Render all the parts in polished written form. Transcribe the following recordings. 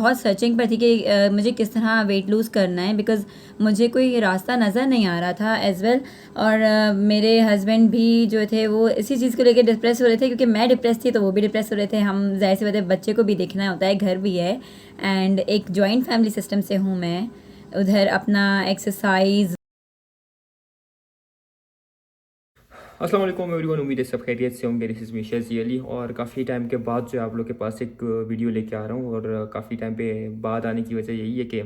बहुत सर्चिंग पर थी कि मुझे किस तरह वेट लूज़ करना है, बिकॉज़ मुझे कोई रास्ता नज़र नहीं आ रहा था एज़ वेल। और मेरे हस्बैंड भी जो थे वो इसी चीज़ को लेकर डिप्रेस हो रहे थे, क्योंकि मैं डिप्रेस थी तो वो भी डिप्रेस हो रहे थे। हम ज़ाहिर सी बात है, बच्चे को भी देखना होता है, घर भी है, एंड एक जॉइंट फैमिली सिस्टम से हूँ मैं। उधर अपना एक्सरसाइज। अस्सलाम वालेकुम एवरीवन, उम्मीद है सब खैरियत से होंगे। दिस इज़ मी शज़ी अली और काफ़ी टाइम के बाद जो है आप लोग के पास एक वीडियो लेके आ रहा हूँ। और काफ़ी टाइम पे बाद आने की वजह यही है कि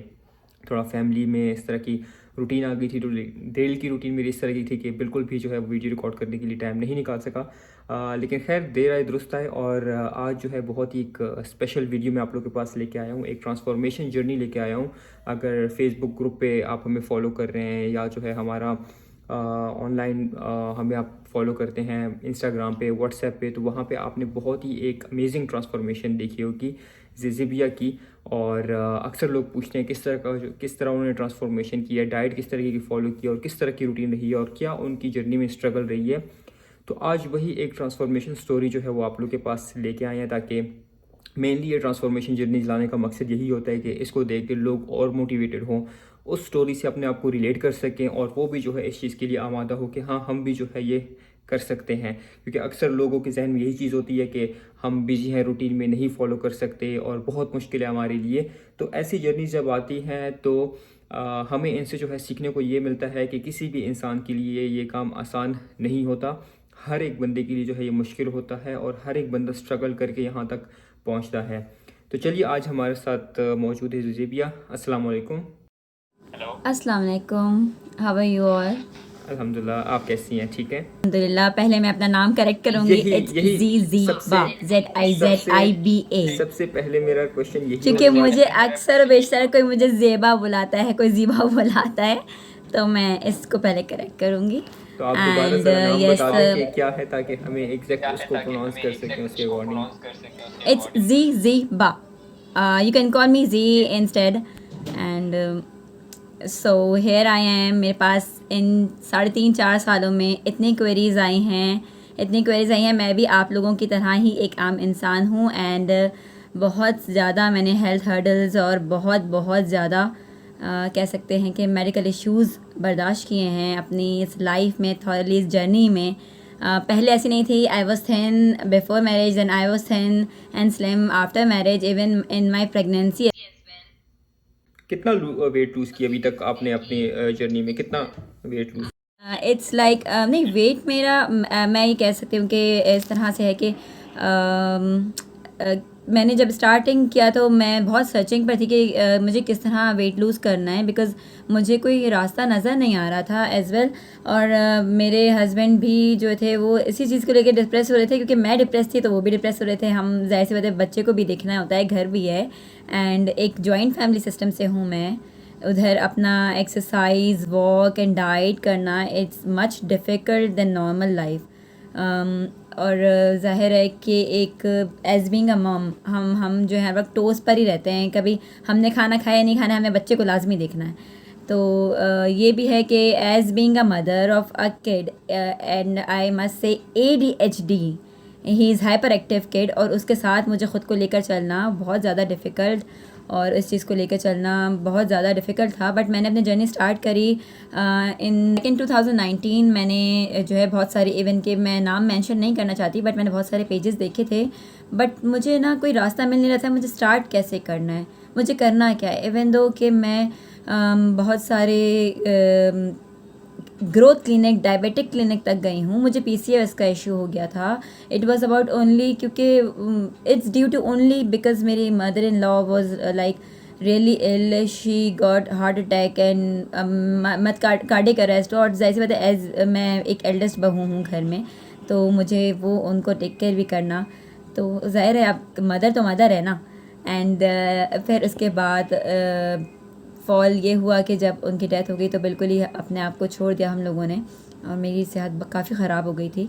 थोड़ा फैमिली में इस तरह की रूटीन आ गई थी। तो डेली की रूटीन मेरी इस तरह की थी कि बिल्कुल भी जो है वीडियो रिकॉर्ड करने के लिए टाइम नहीं निकाल सका। लेकिन खैर देर आए दुरुस्त आए। और आज जो है बहुत ही एक स्पेशल वीडियो मैं आप लोग के पास लेके आया हूँ, एक ट्रांसफॉर्मेशन जर्नी लेके आया हूँ। अगर फेसबुक ग्रुप पे आप हमें फॉलो कर रहे हैं या जो है हमारा ऑनलाइन हमें आप फॉलो करते हैं इंस्टाग्राम पे, व्हाट्सएप पे, तो वहाँ पे आपने बहुत ही एक अमेजिंग ट्रांसफॉर्मेशन देखी होगी ज़ेज़िबिया की। और अक्सर लोग पूछते हैं किस तरह उन्होंने ट्रांसफॉर्मेशन किया, डाइट किस तरीके की फ़ॉलो की और किस तरह की रूटीन रही है और क्या उनकी जर्नी में स्ट्रगल रही है। तो आज वही एक ट्रांसफॉर्मेशन स्टोरी जो है वो आप लोग के पास लेके आए हैं, ताकि मेनली ये ट्रांसफॉर्मेशन जर्नी लाने का मकसद यही होता है कि इसको देख के लोग और मोटिवेटेड हों, उस स्टोरी से अपने आप को रिलेट कर सकें और वो भी जो है इस चीज़ के लिए आमादा हो कि हाँ हम भी जो है ये कर सकते हैं। क्योंकि अक्सर लोगों के जहन में यही चीज़ होती है कि हम बिजी हैं, रूटीन में नहीं फॉलो कर सकते और बहुत मुश्किल है हमारे लिए। तो ऐसी जर्नी जब आती हैं तो हमें इनसे जो है सीखने को ये मिलता है कि किसी भी इंसान के लिए ये काम आसान नहीं होता। हर एक बंदे के लिए जो है ये मुश्किल होता है और हर एक बंदा स्ट्रगल करके यहाँ तक पहुँचता है। तो चलिए आज हमारे साथ मौजूद है ज़ेज़िबिया। अस्सलाम वालेकुम। अस्सलाम वालेकुम, हाउ आर यू ऑल? अल्हम्दुलिल्लाह, आप कैसी हैं? ठीक हैं? अल्हम्दुलिल्लाह। पहले मैं अपना नाम करेक्ट करूंगी, यही इट्स यही जी जी सबसे बा, सबसे ZIZIBA। सबसे पहले मेरा क्वेश्चन यही क्योंकि होने वाला मुझे अक्सर और बेशतर कोई मुझे ज़ेबा बुलाता है, कोई ज़ीबा बुलाता है, तो मैं इसको पहले करेक्ट करूंगी। तो आप दोबारा एंड ज़रा नाम यस, बता दें कि क्या है, ताकि हमें एग्जैक्ट उसको प्रोनाउंस कर सकें उसके according. It's Ji Ji Ba. You can call me Ji instead. And so here I am. मेरे पास इन 3.5-4 सालों में इतनी क्वेरीज आई हैं। मैं भी आप लोगों की तरह ही एक आम इंसान हूँ, एंड बहुत ज़्यादा मैंने हेल्थ हर्डल्स और बहुत बहुत ज़्यादा कह सकते हैं कि मेडिकल इश्यूज़ बर्दाश्त किए हैं अपनी इस लाइफ में, थॉरली इस जर्नी में। पहले ऐसी नहीं थी। I was thin before marriage and I was thin and slim after marriage, even in my pregnancy. कितना वेट लूज़ किया अभी तक आपने अपनी जर्नी में, कितना वेट लूज़? इट्स लाइक नहीं, वेट मेरा मैं ये कह सकती हूँ कि इस तरह से है कि मैंने जब स्टार्टिंग किया तो मैं बहुत सर्चिंग पर थी कि मुझे किस तरह वेट लूज़ करना है, बिकॉज़ मुझे कोई रास्ता नज़र नहीं आ रहा था एज़ वेल। और मेरे हस्बैंड भी जो थे वो इसी चीज़ को लेकर डिप्रेस हो रहे थे, क्योंकि मैं डिप्रेस थी तो वो भी डिप्रेस हो रहे थे। हम ज़ाहिर सी बात है, बच्चे को भी देखना होता है, घर भी है, एंड एक जॉइंट फैमिली सिस्टम से हूँ मैं। उधर अपना एक्सरसाइज, वॉक एंड डाइट करना, it's much difficult than normal life. और ज़ाहिर है कि एक एज बीइंग अ मम हम जो है हर वक्त टोस पर ही रहते हैं। कभी हमने खाना खाया नहीं खाना, हमें बच्चे को लाजमी देखना है। तो ये भी है कि as being a mother of a kid, and I must say ADHD, he is hyper active kid, और उसके साथ मुझे ख़ुद को लेकर चलना बहुत ज़्यादा डिफ़िकल्ट, और इस चीज़ को लेकर चलना बहुत ज़्यादा डिफ़िकल्ट था। बट मैंने अपनी जर्नी स्टार्ट करी इन 2019। मैंने जो है बहुत सारे, इवन के मैं नाम मेंशन नहीं करना चाहती, बट मैंने बहुत सारे पेजेस देखे थे, बट मुझे ना कोई रास्ता मिल नहीं रहा था। मुझे स्टार्ट कैसे करना है, मुझे करना क्या है, इवन दो कि मैं बहुत सारे ग्रोथ क्लिनिक, डायबिटिक क्लिनिक तक गई हूँ। मुझे PCOS का इशू हो गया था। इट वॉज अबाउट ओनली, क्योंकि it's due to only because मेरी mother in law was like really ill, she got heart attack and मत कार्डियक अरेस्ट। और जाहिर सी बात है, एज मैं एक एल्डेस्ट बहू हूँ घर में, तो मुझे वो उनको टेक केयर भी करना, तो ज़ाहिर है आप मदर तो मदर है ना। एंड फिर उसके बाद फॉल ये हुआ कि जब उनकी डेथ हो गई तो बिल्कुल ही अपने आप को छोड़ दिया हम लोगों ने, और मेरी सेहत काफ़ी ख़राब हो गई थी।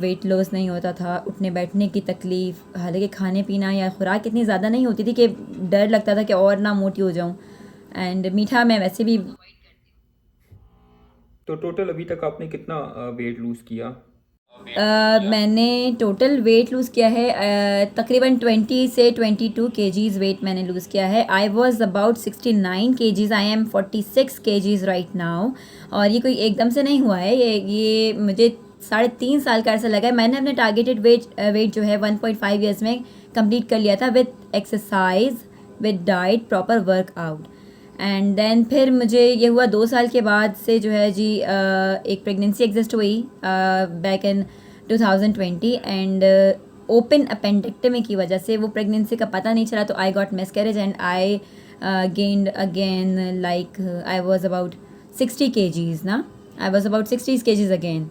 वेट लॉस नहीं होता था, उठने बैठने की तकलीफ़, हालांकि खाने पीना या खुराक इतनी ज़्यादा नहीं होती थी कि डर लगता था कि और ना मोटी हो जाऊं। एंड मीठा मैं वैसे भी। तो टोटल अभी तक आपने कितना वेट लूज़ किया? मैंने टोटल वेट लूज़ किया है तकरीबन 20 से 22 केजीज़ वेट मैंने लूज़ किया है. आई was about 69 kgs. I am 46 kgs right now. और ये कोई एकदम से नहीं हुआ है. ये मुझे 3.5 साल का ऐसा लगा है. मैंने अपने टारगेटेड वेट जो है 1.5 ईयर्स में कंप्लीट कर लिया था with exercise, with diet, proper workout. And then फिर मुझे ये हुआ 2 साल के बाद से जो है जी एक प्रेगनेंसी एग्जिस्ट हुई back in 2020. And open appendectomy की वजह से वो प्रेगनेंसी का पता नहीं चला, तो I got miscarriage and I gained again like I was about 60 KGs ना. I was about 60 KGs again.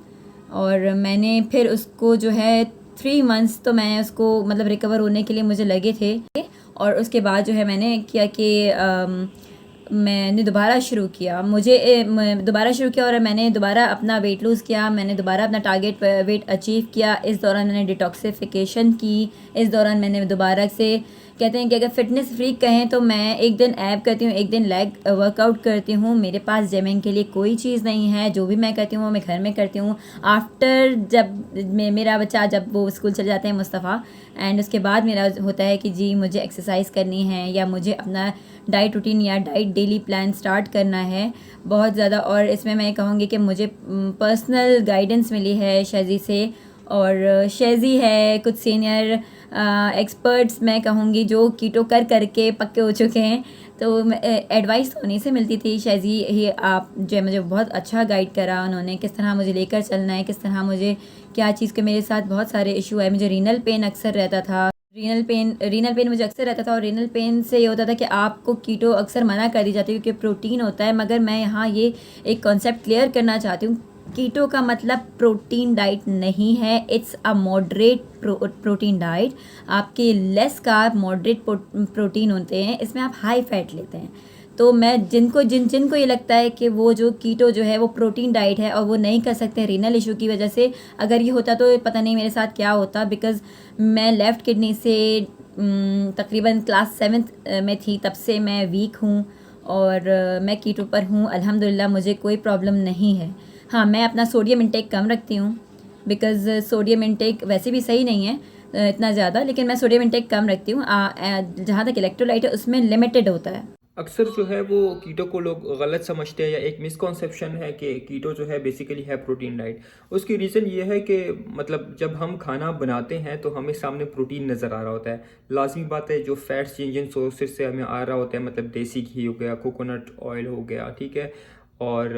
और मैंने फिर उसको जो है 3 मंथ्स तो मैं उसको मतलब रिकवर होने के लिए मुझे लगे थे. और उसके बाद जो है मैंने किया कि मैंने दोबारा शुरू किया. दोबारा शुरू किया और मैंने दोबारा अपना वेट लूज़ किया. मैंने दोबारा अपना टारगेट वेट अचीव किया. इस दौरान मैंने डिटॉक्सिफिकेशन की. इस दौरान मैंने दोबारा से कहते हैं कि अगर फिटनेस फ्रीक कहें तो मैं एक दिन ऐप करती हूँ, एक दिन लेग वर्कआउट करती हूँ. मेरे पास जिमिंग के लिए कोई चीज़ नहीं है. जो भी मैं करती हूँ वो मैं घर में करती हूँ. आफ्टर जब मेरा बच्चा जब वो स्कूल चले जाते हैं मुस्तफ़ा, एंड उसके बाद मेरा होता है कि जी मुझे एक्सरसाइज करनी है या मुझे अपना डाइट रूटीन या डाइट डेली प्लान स्टार्ट करना है बहुत ज़्यादा. और इसमें मैं कहूँगी कि मुझे पर्सनल गाइडेंस मिली है शेज़ी से. और शेज़ी है कुछ सीनियर एक्सपर्ट्स मैं कहूँगी जो कीटो करके पक्के हो चुके हैं, तो एडवाइस तो उन्हीं से मिलती थी. शेज़ी ही आप जो मुझे बहुत अच्छा गाइड करा उन्होंने, किस तरह मुझे लेकर चलना है, किस तरह मुझे क्या चीज़ के. मेरे साथ बहुत सारे इशू है. मुझे रीनल पेन अक्सर रहता था. रीनल पेन मुझे अक्सर रहता था. और रीनल पेन से ये होता था कि आपको कीटो अक्सर मना कर दी जाती है क्योंकि प्रोटीन होता है. मगर मैं यहाँ ये एक कॉन्सेप्ट क्लियर करना चाहती हूँ. कीटो का मतलब प्रोटीन डाइट नहीं है. It's a moderate protein diet. आपके लेस कार्ब मॉडरेट प्रोटीन होते हैं. इसमें आप हाई फैट लेते हैं. तो मैं जिनको ये लगता है कि वो जो कीटो जो है वो प्रोटीन डाइट है और वो नहीं कर सकते रीनल इशू की वजह से, अगर ये होता तो पता नहीं मेरे साथ क्या होता. बिकॉज़ मैं लेफ़्ट किडनी से तकरीबन क्लास 7th में थी, तब से मैं वीक हूँ. और मैं कीटो पर हूँ अल्हम्दुलिल्लाह. मुझे कोई प्रॉब्लम नहीं है. हाँ, मैं अपना सोडियम इंटेक कम रखती हूँ बिकॉज़ सोडियम इंटेक वैसे भी सही नहीं है इतना ज़्यादा, लेकिन मैं सोडियम इंटेक कम रखती हूँ. जहाँ तक इलेक्ट्रोलाइट है उसमें लिमिटेड होता है. अक्सर जो है वो कीटो को लोग गलत समझते हैं या एक मिसकॉन्सेप्शन है कि कीटो जो है बेसिकली है प्रोटीन डाइट. उसकी रीज़न ये है कि मतलब जब हम खाना बनाते हैं तो हमें सामने प्रोटीन नज़र आ रहा होता है. लाजमी बात है जो फैट्स जिन सोर्सेज से हमें आ रहा होता है, मतलब देसी घी हो गया, कोकोनट ऑयल हो गया, ठीक है, और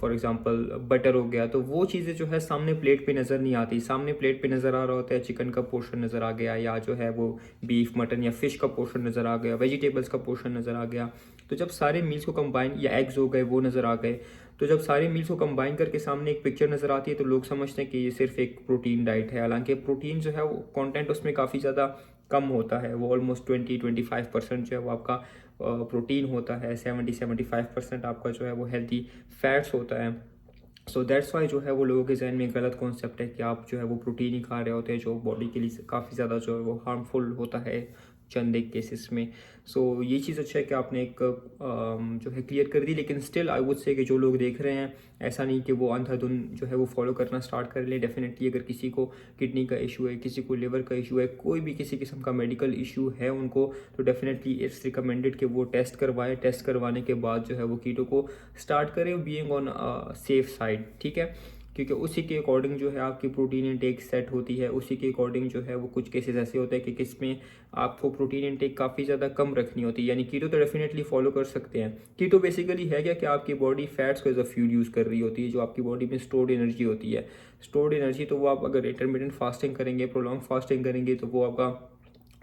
फॉर एग्जांपल बटर हो गया, तो वो चीज़ें जो है सामने प्लेट पे नज़र नहीं आती. सामने प्लेट पे नज़र आ रहा होता है चिकन का पोर्शन नज़र आ गया, या जो है वो बीफ, मटन या फिश का पोर्शन नज़र आ गया, वेजिटेबल्स का पोर्शन नज़र आ गया. तो जब सारे मील्स को कंबाइन, या एग्स हो गए वो नज़र आ गए, तो जब सारे मील्स को कंबाइन करके सामने एक पिक्चर नज़र आती है तो लोग समझते हैं कि ये सिर्फ एक प्रोटीन डाइट है. हालांकि प्रोटीन जो है वो कंटेंट उसमें काफ़ी ज़्यादा कम होता है. वो ऑलमोस्ट 20-25% जो है वो आपका प्रोटीन होता है. 70-75% आपका जो है वो हेल्दी फैट्स होता है. सो दैट्स वाई जो है वो लोगों के जहन में गलत कॉन्सेप्ट है कि आप जो है वो प्रोटीन ही खा रहे होते हैं, जो बॉडी के लिए काफ़ी ज़्यादा जो है वो हार्मफुल होता है चंद एक केसेस में. सो ये चीज़ अच्छा है कि आपने एक जो है क्लियर कर दी. लेकिन स्टिल आई वुड से कि जो लोग देख रहे हैं, ऐसा नहीं कि वो अंधाधुन जो है वो फॉलो करना स्टार्ट कर लें. डेफिनेटली अगर किसी को किडनी का इशू है, किसी को लिवर का इशू है, कोई भी किसी किस्म का मेडिकल इशू है उनको, तो डेफिनेटली इट्स रिकमेंडेड कि वो टेस्ट करवाएं. टेस्ट करवाने के बाद जो है वो कीटो को स्टार्ट करें बीइंग ऑन सेफ साइड, ठीक है, क्योंकि उसी के अकॉर्डिंग जो है आपकी प्रोटीन इंटेक सेट होती है. उसी के अकॉर्डिंग जो है वो कुछ केसेस ऐसे होते हैं कि किसमें आपको प्रोटीन इंटेक काफ़ी ज़्यादा कम रखनी होती है. यानी कीटो तो डेफिनेटली फॉलो कर सकते हैं. कीटो बेसिकली है क्या कि आपकी बॉडी फैट्स को एज अ फ्यूल यूज़ कर रही होती है. जो आपकी बॉडी में स्टोर्ड एनर्जी होती है, स्टोर्ड एनर्जी, तो वो आप अगर इंटरमीडिएट फास्टिंग करेंगे, प्रोलॉन्ग फास्टिंग करेंगे, तो वो आपका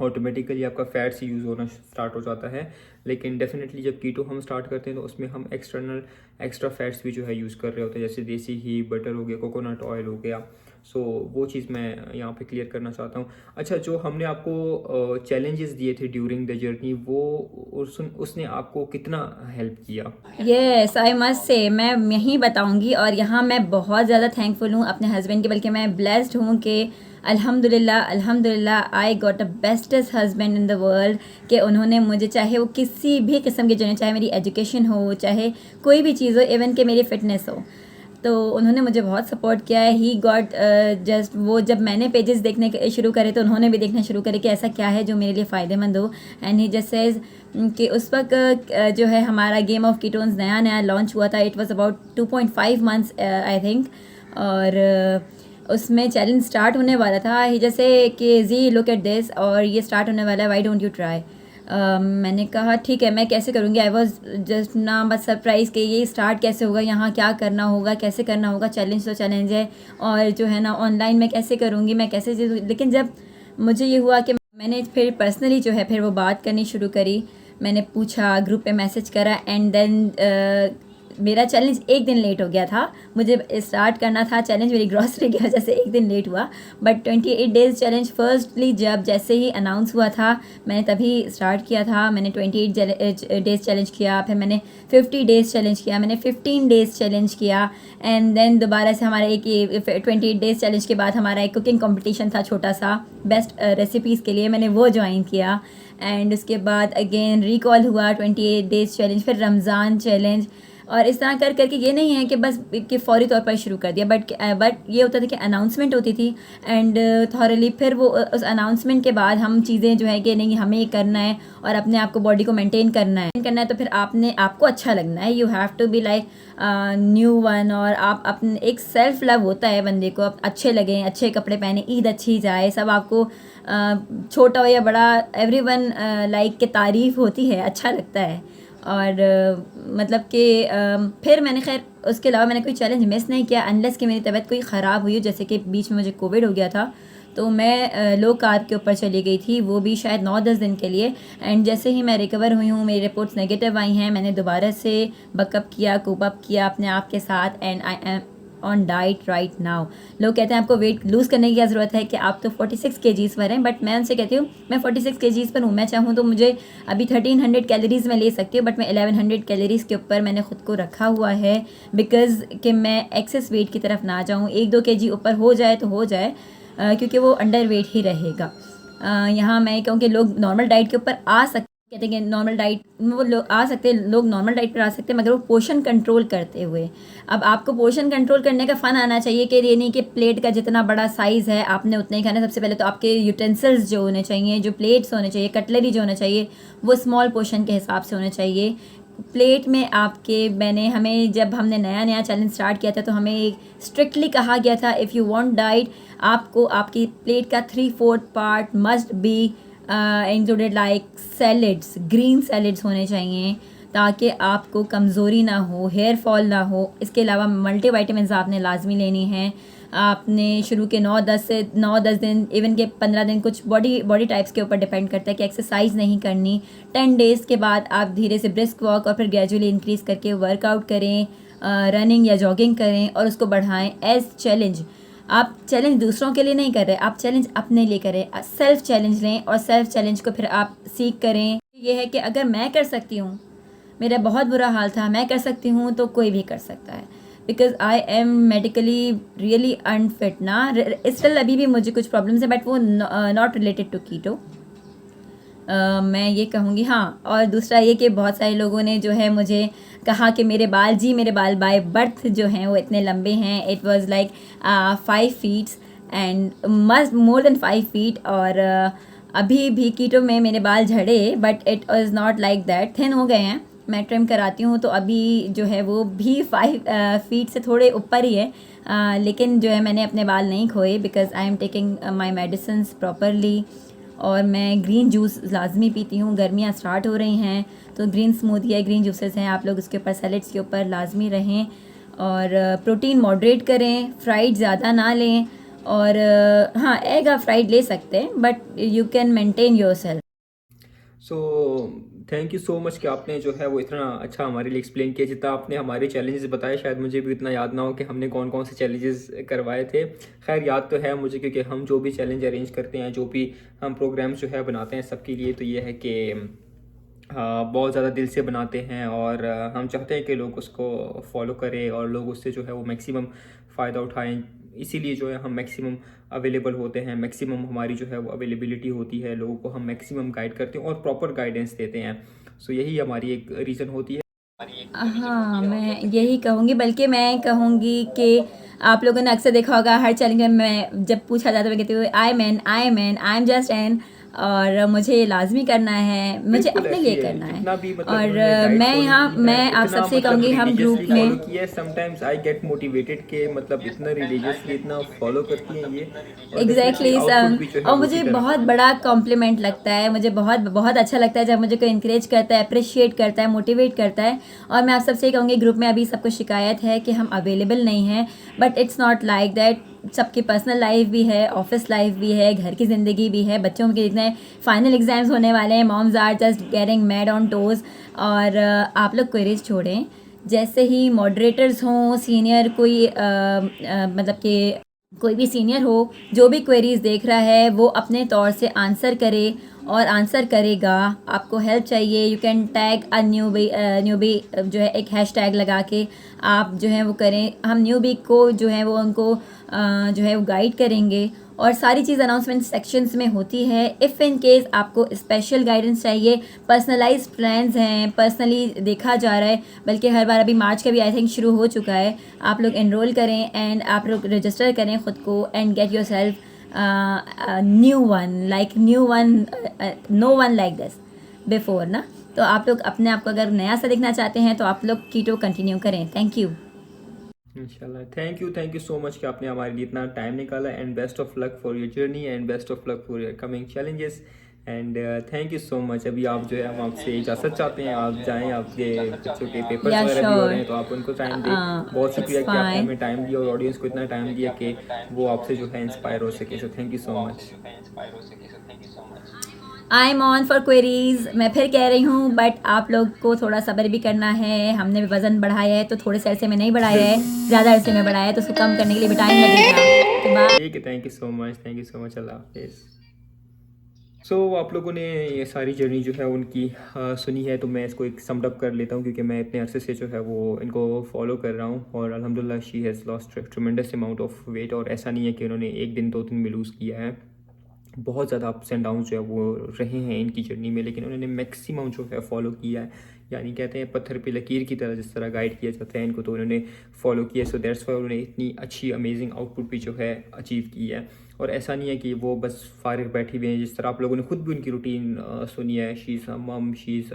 ऑटोमेटिकली आपका फैट्स ही यूज़ होना स्टार्ट हो जाता है. लेकिन डेफिनेटली जब कीटो हम स्टार्ट करते हैं तो उसमें हम एक्स्ट्रा फैट्स भी जो है यूज़ कर रहे होते हैं, जैसे देसी घी, बटर हो गया, कोकोनट ऑयल हो गया. सो वो चीज़ मैं यहाँ पे क्लियर करना चाहता हूँ. अच्छा, जो हमने आपको चैलेंजेस दिए थे ड्यूरिंग द जर्नी, वो उसने आपको कितना हेल्प किया? येस, आई मस्ट से मैं यहीं बताऊंगी. और यहाँ मैं बहुत ज़्यादा थैंकफुल हूँ अपने हस्बैंड की, बल्कि मैं ब्लेस्ड हूँ कि अल्हम्दुलिल्लाह I got a bestest husband in the world. कि उन्होंने मुझे, चाहे वो किसी भी किस्म की जर्नी, चाहे मेरी एजुकेशन हो, चाहे कोई भी चीज़ हो, इवन कि मेरी फ़िटनेस हो, तो उन्होंने मुझे बहुत सपोर्ट किया है। ही गॉट जस्ट वो जब मैंने पेजेस देखने शुरू करे तो उन्होंने भी देखना शुरू करे कि ऐसा क्या है जो मेरे लिए फ़ायदेमंद हो। एंड ही जस्ट सेज कि उस वक्त जो है हमारा गेम ऑफ कीटोन्स नया नया लॉन्च हुआ था। It was about 2.5 months I think. और उसमें चैलेंज स्टार्ट होने वाला था। ही जैसे कि जी लुक एट दिस, और ये स्टार्ट होने वाला है, व्हाई डोंट यू ट्राई। मैंने कहा ठीक है, मैं कैसे करूँगी। आई वॉज जस्ट ना बस सरप्राइज़ कि ये स्टार्ट कैसे होगा, यहाँ क्या करना होगा, कैसे करना होगा। चैलेंज तो चैलेंज है, और जो है ना ऑनलाइन मैं कैसे करूँगी, मैं कैसे। लेकिन जब मुझे ये हुआ कि मैंने फिर पर्सनली जो है फिर वो बात करनी शुरू करी। मैंने पूछा, ग्रुप पे मैसेज करा, एंड देन मेरा चैलेंज एक दिन लेट हो गया था। मुझे स्टार्ट करना था चैलेंज, मेरी ग्रॉसरी की वजह से एक दिन लेट हुआ। बट 28 डेज़ चैलेंज फर्स्टली जब जैसे ही अनाउंस हुआ था मैंने तभी स्टार्ट किया था। मैंने 28 डेज़ चैलेंज किया, फिर मैंने 50 डेज़ चैलेंज किया, मैंने 15 डेज़ चैलेंज किया। एंड देन दोबारा से हमारा एक 28 डेज़ चैलेंज के बाद हमारा एक कुकिंग कॉम्पिटिशन था छोटा सा, बेस्ट रेसिपीज़ के लिए, मैंने वो ज्वाइन किया। एंड उसके बाद अगेन रिकॉल हुआ 28 डेज़ चैलेंज, फिर रमज़ान चैलेंज, और इस तरह कर करके। ये नहीं है कि बस कि फ़ौरी तौर पर शुरू कर दिया, बट ये होता था कि अनाउंसमेंट होती थी एंड थॉरली फिर वो उस अनाउंसमेंट के बाद हम चीज़ें जो है कि नहीं हमें ये करना है और अपने आप को बॉडी को मेंटेन करना है तो फिर आपको अच्छा लगना है। You have to be like new one, और आप अपने एक सेल्फ लव होता है बंदे को, आप अच्छे लगें, अच्छे कपड़े पहने, ईद अच्छी जाए, सब आपको छोटा हो या बड़ा एवरीवन लाइक के तारीफ़ होती है, अच्छा लगता है। और मतलब कि फिर मैंने खैर उसके अलावा मैंने कोई चैलेंज मिस नहीं किया, अनलेस कि मेरी तबीयत कोई ख़राब हुई हो, जैसे कि बीच में मुझे कोविड हो गया था तो मैं लो कार्ब के ऊपर चली गई थी, वो भी शायद 9-10 दिन के लिए। एंड जैसे ही मैं रिकवर हुई हूँ, मेरी रिपोर्ट्स नेगेटिव आई हैं, मैंने दोबारा से बकअप किया, कोप अप किया अपने आप के साथ, and I am on diet right now. लोग कहते हैं आपको वेट लूज़ करने की क्या ज़रूरत है कि आप तो 46 kgs पर हैं, बट मैं उनसे कहती हूँ मैं 46 kgs पर हूँ, मैं चाहूँ तो मुझे अभी 1300 कैलोरीज़ में ले सकती हूँ, बट मैं 1100 कैलोरीज़ के ऊपर मैंने ख़ुद को रखा हुआ है, बिकॉज़ कि मैं एक्सेस वेट की तरफ ना जाऊँ। 1-2 kg ऊपर हो जाए तो हो जाए, क्योंकि वो अंडर वेट ही रहेगा। यहाँ मैं कहूँ कि लोग नॉर्मल डाइट के ऊपर आ सकते, कहते हैं कि नॉर्मल डाइट वो लोग आ सकते हैं, लोग नॉर्मल डाइट पर आ सकते हैं, मगर वो पोर्शन कंट्रोल करते हुए। अब आपको पोर्शन कंट्रोल करने का फ़न आना चाहिए कि ये नहीं कि प्लेट का जितना बड़ा साइज़ है आपने उतना ही खाना। सबसे पहले तो आपके यूटेंसिल्स जो होने चाहिए, जो प्लेट्स होने चाहिए, कटलरी जो होना चाहिए, वो स्मॉल पोर्शन के हिसाब से होने चाहिए। प्लेट में हमें जब हमने नया नया चैलेंज स्टार्ट किया था तो हमें स्ट्रिक्टली कहा गया था, इफ़ यू वांट डाइट, आपको आपकी प्लेट का 3/4 part must be included like salads, green salads होने चाहिए, ताकि आपको कमज़ोरी ना हो, हेयर फॉल ना हो। इसके अलावा मल्टीविटामिन्स आपने लाजमी लेनी है। आपने शुरू के 9-10 दिन, इवन के 15 दिन, कुछ बॉडी टाइप्स के ऊपर डिपेंड करता है कि एक्सरसाइज नहीं करनी। 10 डेज़ के बाद आप धीरे से ब्रिस्क वॉक और फिर ग्रेजुअली इंक्रीज़ करके वर्कआउट करें, रनिंग या जॉगिंग करें और उसको बढ़ाएं एज चैलेंज। आप चैलेंज दूसरों के लिए नहीं कर रहे, आप चैलेंज अपने लिए करें, सेल्फ चैलेंज लें और सेल्फ चैलेंज को फिर आप सीख करें। ये है कि अगर मैं कर सकती हूँ, मेरा बहुत बुरा हाल था, मैं कर सकती हूँ तो कोई भी कर सकता है, because I am medically really unfit ना। स्टिल अभी भी मुझे कुछ प्रॉब्लम्स हैं, बट वो नॉट रिलेटेड टू कीटो। मैं ये कहूँगी। हाँ, और दूसरा ये कि बहुत सारे लोगों ने जो है मुझे कहा कि मेरे बाल बाय बर्थ जो हैं वो इतने लंबे हैं। It was like 5 feet and must more than 5 feet। और अभी भी कीटो में मेरे बाल झड़े, but it was not like that, thin हो गए हैं। मैं ट्रिम कराती हूँ तो अभी जो है वो भी 5 feet से थोड़े ऊपर ही है। लेकिन जो है मैंने अपने बाल नहीं खोए, because I am taking my medicines properly. और मैं ग्रीन जूस लाजमी पीती हूँ, गर्मियाँ स्टार्ट हो रही हैं तो ग्रीन स्मूदी है, ग्रीन जूसेस हैं, आप लोग उसके ऊपर सैलेड्स के ऊपर लाजमी रहें। और प्रोटीन मॉडरेट करें, फ्राइड ज़्यादा ना लें। और हाँ, एग आप फ्राइड ले सकते हैं, but you can maintain your self. So thank you so much कि आपने जो है वो इतना अच्छा हमारे लिए एक्सप्लेन किया। जितना आपने हमारे चैलेंजेस बताए शायद मुझे भी इतना याद ना हो कि हमने कौन कौन से चैलेंजेस करवाए थे। खैर याद तो है मुझे, क्योंकि हम जो भी चैलेंज अरेंज करते हैं, जो भी हम प्रोग्राम्स जो है बनाते हैं सबके लिए, तो ये है कि बहुत ज़्यादा दिल से बनाते हैं और हम चाहते हैं कि लोग उसको फॉलो करें और लोग उससे जो है वो मैक्सिमम फ़ायदा उठाएं। इसीलिए जो है हम मैक्सिमम अवेलेबल होते हैं, मैक्सिमम हमारी जो है वो अवेलेबिलिटी होती है, लोगों को हम मैक्सिमम गाइड करते हैं और प्रॉपर गाइडेंस देते हैं। सो यही हमारी एक रीज़न होती है। हाँ, मैं यही कहूँगी, बल्कि मैं कहूँगी कि आप लोगों ने अक्सर देखा होगा हर चैलेंज में मैं जब पूछा जाता है मैं कहती हूँ आई एम जस्ट एन, और मुझे ये लाज़मी करना है, मुझे बिल्कुल अपने ऐसी लिए है, करना है। जितना भी मतलब और उन्होंने डाइट मैं फॉलो यहाँ की है, मैं आप इतना सबसे मतलब कहूँगी हम रिलीजियसली ग्रुप फॉलो में की है, समटाइम्स आई गेट मोटिवेटेड के मतलब इतना रिलीजियसली इतना फॉलो करती हैं ये, और डेफिनेटली एग्जैक्टली आउटपुट भी जो है और वो उसी मुझे तरह बहुत आता है। बड़ा कॉम्प्लीमेंट लगता है, मुझे बहुत बहुत अच्छा लगता है जब मुझे कोई इंकरेज करता है, अप्रिशिएट करता है, मोटिवेट करता है। और मैं आप सबसे कहूँगी ग्रुप में अभी सबको शिकायत है कि हम अवेलेबल नहीं हैं, but it's not like that. सबकी पर्सनल लाइफ भी है, ऑफिस लाइफ भी है, घर की ज़िंदगी भी है, बच्चों के इतने फाइनल एग्जाम्स होने वाले हैं, moms are just getting mad on toes. और आप लोग क्वेरीज छोड़ें, जैसे ही मॉडरेटर्स हों, सीनियर कोई मतलब कि कोई भी सीनियर हो, जो भी क्वेरीज देख रहा है वो अपने तौर से आंसर करे और आंसर करेगा। आपको हेल्प चाहिए, you can tag a newbie जो है एक हैश टैग लगा के आप जो है वो करें। हम न्यूबी को जो है वो उनको जो है वो गाइड करेंगे, और सारी चीज़ अनाउंसमेंट सेक्शंस में होती है। इफ़ इन केस आपको स्पेशल गाइडेंस चाहिए, पर्सनलाइज प्लान्स हैं, पर्सनली देखा जा रहा है, बल्कि हर बार अभी मार्च का भी आई थिंक शुरू हो चुका है। आप लोग एनरोल करें एंड आप लोग रजिस्टर करें ख़ुद को and get your self new one, no one like this before ना। तो आप लोग अपने आप को अगर नया सा देखना चाहते हैं तो आप लोग कीटो कंटिन्यू करें। Thank you. इंशाल्लाह, थैंक यू सो मच कि आपने हमारे लिए इतना टाइम निकाला, and best of luck for your journey and best of luck for your coming challenges, and thank you so much. अभी आप जो है हम आपसे इजाज़त चाहते हैं, आप जाएं, आपके बच्चों के पेपर्स या वगैरह भी हो रहे श्योर, हैं तो आप उनको टाइम दें। बहुत इट्स शुक्रिया कि आपने फाइन। हमें टाइम दिया और ऑडियंस को इतना टाइम दिया कि वो आपसे जो है इंस्पायर हो सके, so thank you so much. I am on for queries, मैं फिर कह रही हूँ, बट आप लोग को थोड़ा सब्र भी करना है। हमने भी वज़न बढ़ाया है तो थोड़े से अरसे में नहीं बढ़ाया है, ज़्यादा अरसे में बढ़ाया है, तो उसको कम करने के लिए भी टाइम लगेगा। Okay bye. ठीक है, थैंक यू सो मच, अल्लाह हाफिज़। सो आप लोगों ने ये सारी जर्नी जो है उनकी सुनी है, तो मैं इसको एक समड अप कर लेता हूँ, क्योंकि मैं इतने अरसे से जो है वो इनको फॉलो कर रहा हूँ, और अल्हम्दुलिल्लाह she has lost tremendous amount of weight. और ऐसा नहीं है कि उन्होंने एक दिन 2 दिन में लूज़ किया है, बहुत ज़्यादा अप्स एंड डाउन जो है वो रहे हैं इनकी जर्नी में, लेकिन उन्होंने मैक्सिमम जो है फॉलो किया है। यानी कहते हैं पत्थर पे लकीर की तरह जिस तरह गाइड किया जाता है इनको, तो उन्होंने फॉलो किया। सो दैट्स वाई उन्होंने इतनी अच्छी अमेजिंग आउटपुट भी जो है अचीव की है। और ऐसा नहीं है कि वो बस फारिग बैठी हुए हैं, जिस तरह आप लोगों ने खुद भी उनकी रूटीन सुनी है। शी इज़ अ मम, she is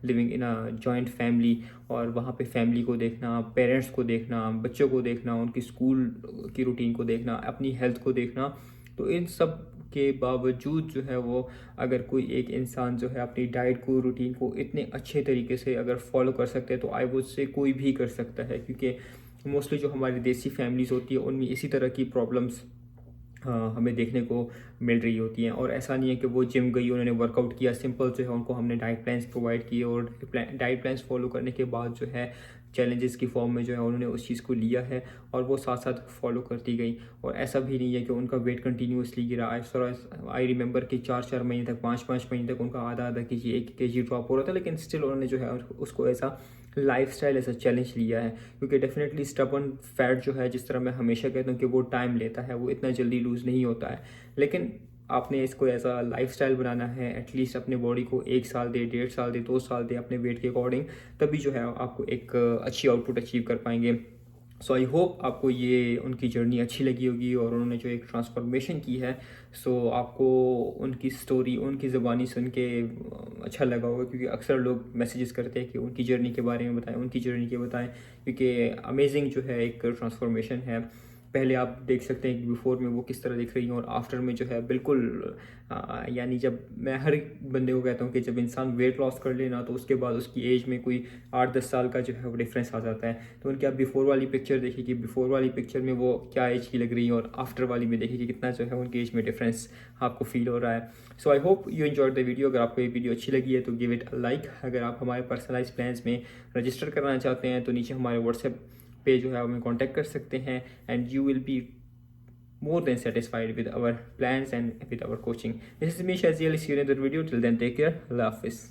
living in a joint family, और वहाँ पे फैमिली को देखना, पेरेंट्स को देखना, बच्चों को देखना, उनकी स्कूल की रूटीन को देखना, अपनी हेल्थ को देखना, तो इन सब के बावजूद जो है वो अगर कोई एक इंसान जो है अपनी डाइट को, रूटीन को इतने अच्छे तरीके से अगर फॉलो कर सकते हैं, तो आई वुड से कोई भी कर सकता है। क्योंकि मोस्टली जो हमारी देसी फैमिलीज़ होती है उनमें इसी तरह की प्रॉब्लम्स हमें देखने को मिल रही होती हैं। और ऐसा नहीं है कि वो जिम गई, उन्होंने वर्कआउट किया, सिंपल जो है उनको हमने डाइट प्लान्स प्रोवाइड किए, और डाइट प्लान्स फॉलो करने के बाद जो है चैलेंजेस की फॉर्म में जो है उन्होंने उस चीज़ को लिया है, और वो साथ साथ फॉलो करती गई। और ऐसा भी नहीं है कि उनका वेट कंटिन्यूसली गिरा। आई रिमेंबर कि 4-4 महीने तक, 5-5 महीने तक उनका आधा केजी 1 केजी ड्रॉप हो रहा था, लेकिन स्टिल उन्होंने जो है उसको ऐसा लाइफस्टाइल ऐसा चैलेंज लिया है। क्योंकि डेफिनेटली स्टबर्न फैट जो है, जिस तरह मैं हमेशा कहता हूँ कि वो टाइम लेता है, वो इतना जल्दी लूज़ नहीं होता है, लेकिन आपने इसको ऐसा लाइफस्टाइल बनाना है। एटलीस्ट अपने बॉडी को 1 साल दे, 1.5 साल दे, 2 साल दे अपने वेट के अकॉर्डिंग, तभी जो है आपको एक अच्छी आउटपुट अचीव कर पाएंगे। सो आई होप आपको ये उनकी जर्नी अच्छी लगी होगी, और उन्होंने जो एक ट्रांसफॉर्मेशन की है, सो आपको उनकी स्टोरी, उनकी ज़बानी सुन के अच्छा लगा होगा। क्योंकि अक्सर लोग मैसेजेस करते हैं कि उनकी जर्नी के बारे में बताएं, उनकी जर्नी के बताएं, क्योंकि अमेजिंग जो है एक ट्रांसफॉर्मेशन है। पहले आप देख सकते हैं कि बिफोर में वो किस तरह दिख रही हैं, और आफ्टर में जो है बिल्कुल यानी जब मैं हर एक बंदे को कहता हूँ कि जब इंसान वेट लॉस कर लेना, तो उसके बाद उसकी एज में कोई 8-10 साल का जो है वो डिफरेंस आ जाता है। तो उनकी आप बिफोर वाली पिक्चर देखिए कि बिफोर वाली पिक्चर में वो क्या एज की लग रही है, और आफ्टर वाली में देखिए कि कितना जो है उनकी एज में डिफरेंस आपको फील हो रहा है। So I hope you enjoyed the video. अगर आपको ये वीडियो अच्छी लगी है तो गिव इट अ लाइक। अगर आप हमारे पर्सनलाइज प्लान्स में रजिस्टर करना चाहते हैं तो नीचे हमारे व्हाट्सएप पे जो है हमें कॉन्टैक्ट कर सकते हैं, and you will be more than satisfied with our plans and with our coaching. This is me, Shaziel. See you in another video. Till then, take care. Allah Hafiz.